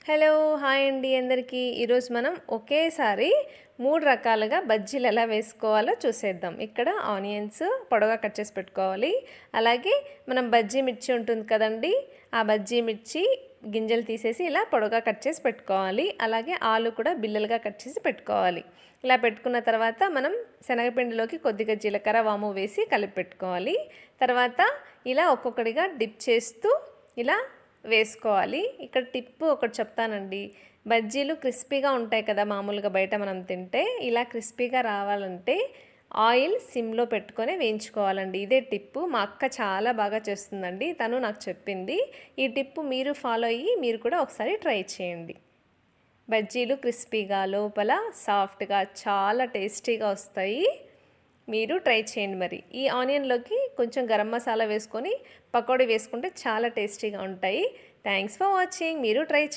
Hello hi అండి అందరికీ. ఈరోజు మనం ఒకేసారి 3 రకాలుగా బజ్జీలు ఎలా వేసుకోవాలో చూసేద్దాం. ఇక్కడ ఆనియన్స్ పొడవుగా కట్ చేసి పెట్టుకోవాలి. అలాగే మనం బజ్జీ మిర్చి ఉంటుంది కదండి, ఆ బజ్జీ మిర్చి గింజలు తీసేసి ఇలా పొడవుగా కట్ చేసి పెట్టుకోవాలి. అలాగే ఆలు కూడా బిల్లలుగా కట్ చేసి పెట్టుకోవాలి. ఇలా పెట్టుకున్న తర్వాత మనం శనగపిండిలోకి కొద్దిగా జీలకర్ర వాము వేసి కలిపి పెట్టుకోవాలి. తర్వాత ఇలా ఒక్కొక్కటిగా డిప్ చేస్తూ ఇలా వేసుకోవాలి. ఇక్కడ టిప్పు ఒకటి చెప్తానండి. బజ్జీలు క్రిస్పీగా ఉంటాయి కదా, మామూలుగా బయట మనం తింటే. ఇలా క్రిస్పీగా రావాలంటే ఆయిల్ సిమ్లో పెట్టుకొని వేయించుకోవాలండి. ఇదే టిప్పు. మా అక్క చాలా బాగా చేస్తుందండి, తను నాకు చెప్పింది. ఈ టిప్పు మీరు ఫాలో అయ్యి మీరు కూడా ఒకసారి ట్రై చేయండి. బజ్జీలు క్రిస్పీగా లోపల సాఫ్ట్గా చాలా టేస్టీగా వస్తాయి. మీరు ట్రై చేయండి. మరి ఈ ఆనియన్లోకి కొంచెం గరం మసాలా వేసుకొని పకోడీ వేసుకుంటే చాలా టేస్టీగా ఉంటాయి. Thanks for watching. మీరు ట్రై చేయండి.